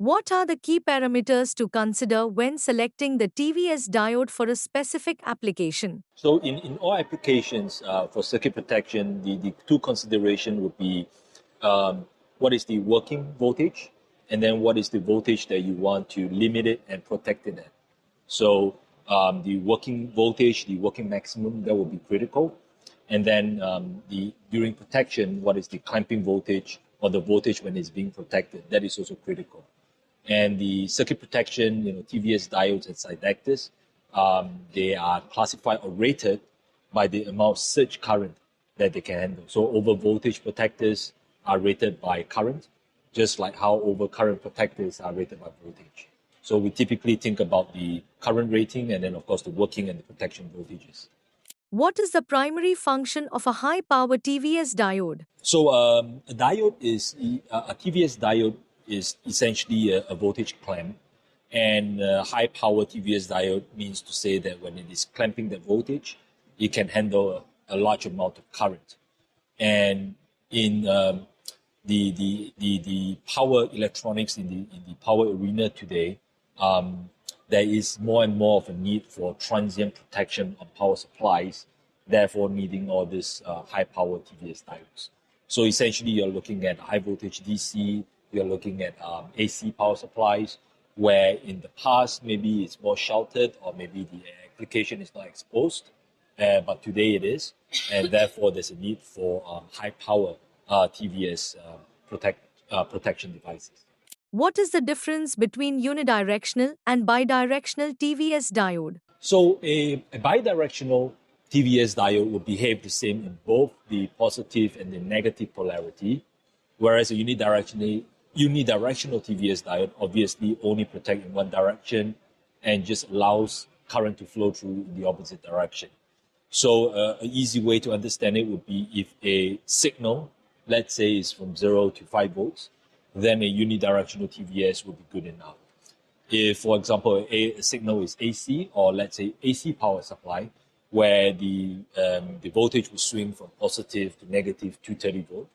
What are the key parameters to consider when selecting the TVS diode for a specific application? So in all applications for circuit protection, the two consideration would be what is the working voltage, and then what is the voltage that you want to limit it and protect it at. So the working voltage, the working maximum, that will be critical. And then during protection, what is the clamping voltage or the voltage when it's being protected? That is also critical. And the circuit protection, TVS diodes and syndactors, they are classified or rated by the amount of surge current that they can handle. So over voltage protectors are rated by current, just like how over current protectors are rated by voltage. So we typically think about the current rating and then, of course, the working and the protection voltages. What is the primary function of a high power TVS diode? So a diode is a TVS diode is essentially a voltage clamp, and high power TVS diode means to say that when it is clamping the voltage, it can handle a large amount of current. And in the power electronics in the power arena today, there is more and more of a need for transient protection on power supplies, therefore needing all these high power TVS diodes. So essentially, you're looking at high voltage DC, you're looking at AC power supplies, where in the past maybe it's more sheltered or maybe the application is not exposed, but today it is, and therefore there's a need for high power TVS protection devices. What is the difference between unidirectional and bidirectional TVS diode? So a bidirectional TVS diode will behave the same in both the positive and the negative polarity, whereas a unidirectional TVS diode obviously only protects in one direction and just allows current to flow through in the opposite direction. So an easy way to understand it would be if a signal, let's say, is from 0 to 5 volts, then a unidirectional TVS would be good enough. If, for example, a signal is AC, or let's say AC power supply, where the voltage will swing from positive to negative 230 volt,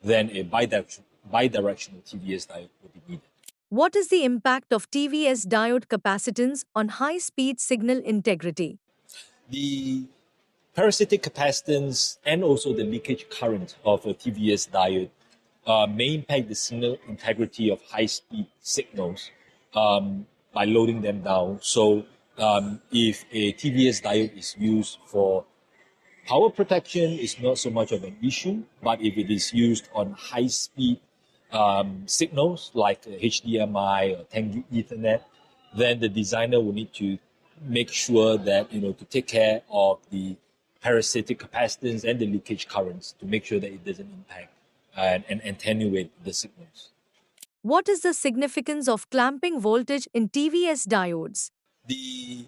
then a bidirectional TVS diode would be needed. What is the impact of TVS diode capacitance on high-speed signal integrity? The parasitic capacitance and also the leakage current of a TVS diode may impact the signal integrity of high-speed signals by loading them down. So if a TVS diode is used for power protection, it's not so much of an issue, but if it is used on high-speed signals like HDMI or 10 gig Ethernet, then the designer will need to make sure that, to take care of the parasitic capacitance and the leakage currents to make sure that it doesn't impact and attenuate the signals. What is the significance of clamping voltage in TVS diodes? The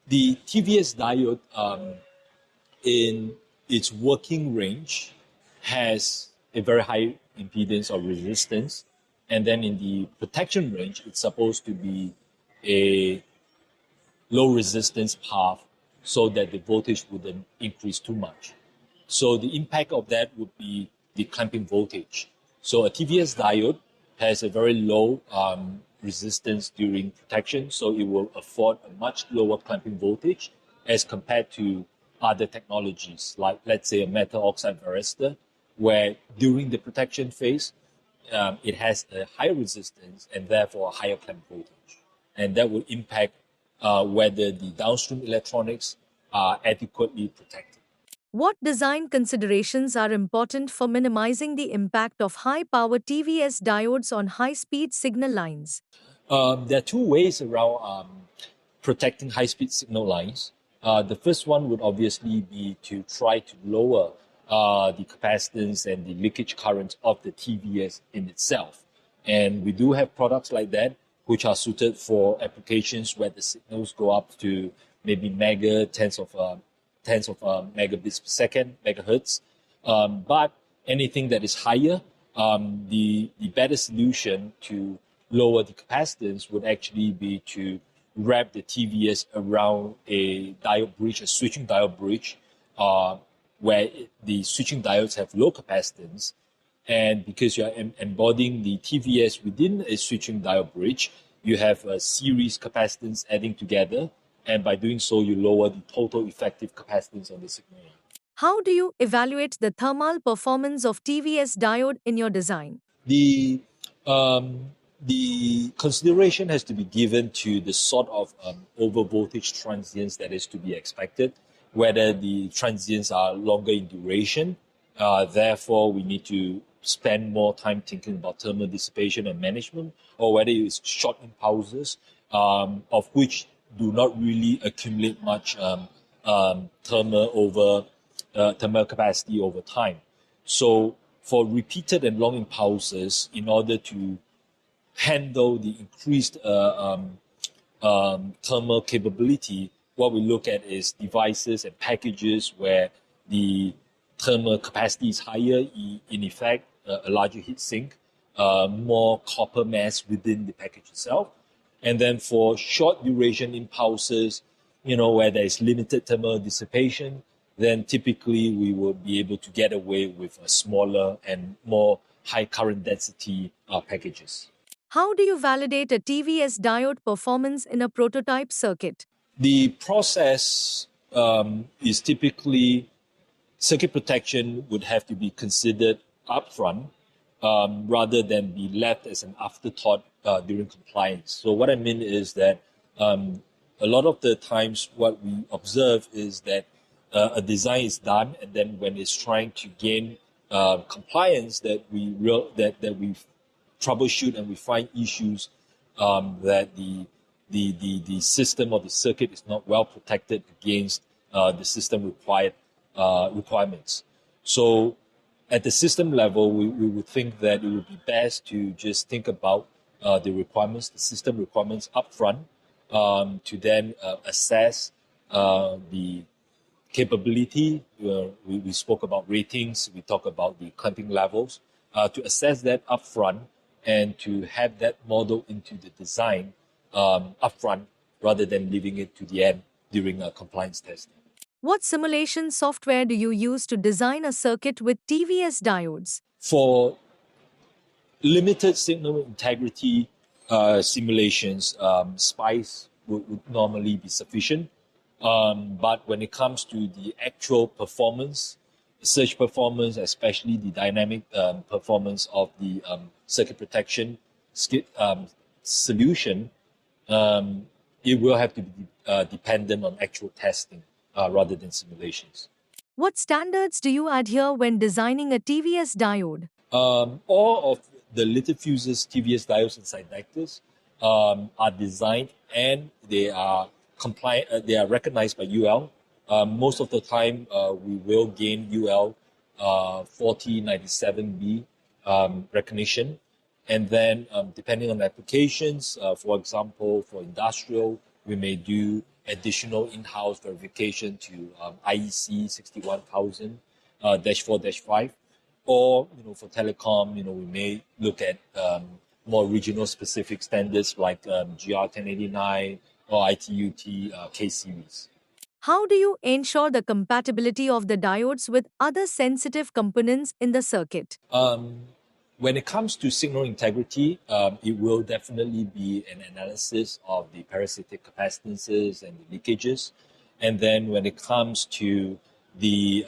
TVS diode in its working range has a very high impedance or resistance, and then in the protection range, it's supposed to be a low resistance path so that the voltage wouldn't increase too much. So the impact of that would be the clamping voltage. So a TVS diode has a very low resistance during protection, so it will afford a much lower clamping voltage as compared to other technologies, like let's say a metal oxide varistor, where during the protection phase, it has a higher resistance and therefore a higher clamp voltage. And that will impact whether the downstream electronics are adequately protected. What design considerations are important for minimizing the impact of high-power TVS diodes on high-speed signal lines? There are two ways around protecting high-speed signal lines. The first one would obviously be to try to lower the capacitance and the leakage current of the TVS in itself. And we do have products like that which are suited for applications where the signals go up to maybe tens of megabits per second, megahertz. But anything that is higher, the better solution to lower the capacitance would actually be to wrap the TVS around a diode bridge, a switching diode bridge, where the switching diodes have low capacitance, And because you're embodying the TVS within a switching diode bridge, you have a series capacitance adding together. And by doing so, you lower the total effective capacitance on the signal line. How do you evaluate the thermal performance of TVS diode in your design? The the consideration has to be given to the sort of over voltage transients that is to be expected, whether the transients are longer in duration. Therefore, we need to spend more time thinking about thermal dissipation and management, or whether it's short impulses, of which do not really accumulate much thermal capacity over time. So for repeated and long impulses, in order to handle the increased thermal capability, what we look at is devices and packages where the thermal capacity is higher, in effect, a larger heat sink, more copper mass within the package itself. And then for short duration impulses, where there is limited thermal dissipation, then typically we will be able to get away with a smaller and more high current density packages. How do you validate a TVS diode performance in a prototype circuit? The process is typically circuit protection would have to be considered upfront rather than be left as an afterthought during compliance. So what I mean is that a lot of the times what we observe is that a design is done, and then when it's trying to gain compliance, that we troubleshoot and we find issues that the system or the circuit is not well protected against the system requirements. So at the system level, we would think that it would be best to just think about the requirements, the system requirements upfront, to then assess the capability. We spoke about ratings, we talk about the clamping levels, to assess that upfront and to have that model into the design upfront rather than leaving it to the end during compliance testing. What simulation software do you use to design a circuit with TVS diodes? For limited signal integrity simulations, SPICE would normally be sufficient. But when it comes to the actual performance, surge performance, especially the dynamic performance of the circuit protection solution, it will have to be dependent on actual testing rather than simulations. What standards do you adhere when designing a TVS diode? All of the little fuses, TVS diodes, and connectors are designed and they are compliant. They are recognized by UL. Most of the time, we will gain UL 4097B recognition. And then, depending on applications, for example, for industrial, we may do additional in-house verification to IEC 61000-4-5. Or, for telecom, we may look at more regional specific standards like GR1089 or ITUT K-series. How do you ensure the compatibility of the diodes with other sensitive components in the circuit? When it comes to signal integrity, it will definitely be an analysis of the parasitic capacitances and the leakages. And then when it comes to the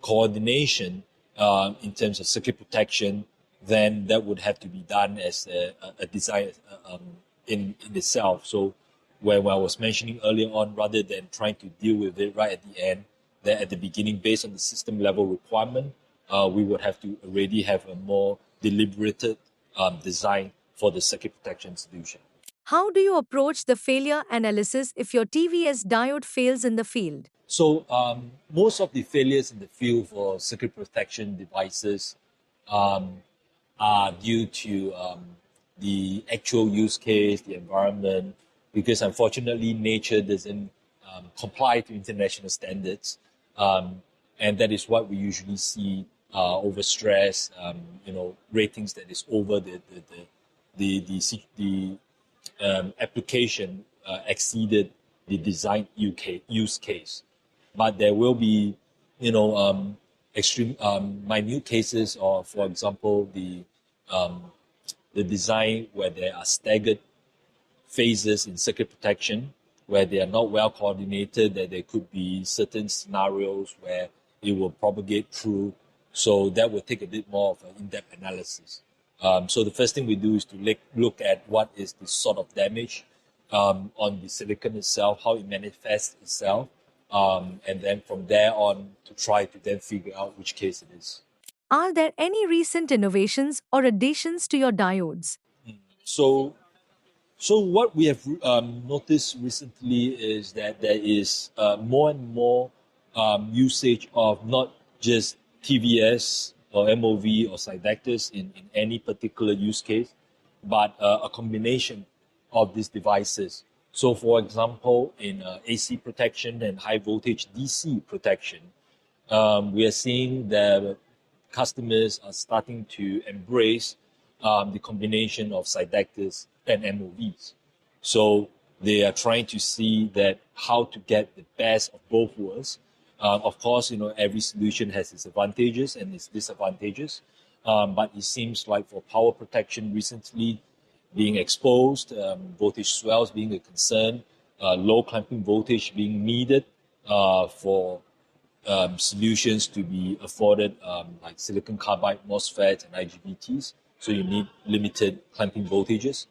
coordination in terms of circuit protection, then that would have to be done as a design in itself. So when I was mentioning earlier on, rather than trying to deal with it right at the end, that at the beginning, based on the system level requirement, we would have to already have a more deliberated design for the circuit protection solution. How do you approach the failure analysis if your TVS diode fails in the field? So most of the failures in the field for circuit protection devices are due to the actual use case, the environment, because unfortunately nature doesn't comply to international standards, and that is what we usually see over stress, ratings that is over the application exceeded the design use case. But there will be, extreme minute cases, or for example, the design where there are staggered phases in circuit protection, where they are not well coordinated, that there could be certain scenarios where it will propagate through. So that will take a bit more of an in-depth analysis. So the first thing we do is to look at what is the sort of damage on the silicon itself, how it manifests itself, and then from there on to try to then figure out which case it is. Are there any recent innovations or additions to your diodes? So So what we have noticed recently is that there is more and more usage of not just TVS or MOV or sidectors in any particular use case, but a combination of these devices. So for example, in AC protection and high voltage DC protection, we are seeing that customers are starting to embrace the combination of sidectors and MOVs. So they are trying to see that how to get the best of both worlds. Of course, every solution has its advantages and its disadvantages. But it seems like for power protection recently being exposed, voltage swells being a concern, low clamping voltage being needed for solutions to be afforded, like silicon carbide, MOSFETs, and IGBTs. So you need limited clamping voltages.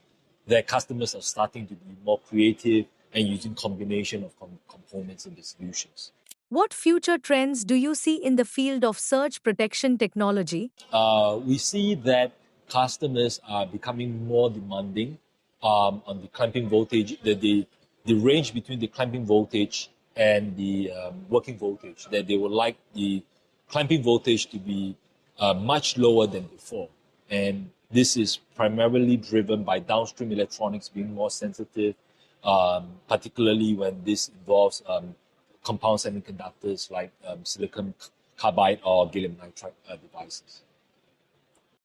Their customers are starting to be more creative and using combination of components in the solutions. What future trends do you see in the field of surge protection technology? We see that customers are becoming more demanding on the clamping voltage, the range between the clamping voltage and the working voltage, that they would like the clamping voltage to be much lower than before. And this is primarily driven by downstream electronics being more sensitive, particularly when this involves compound semiconductors like silicon carbide or gallium nitride devices.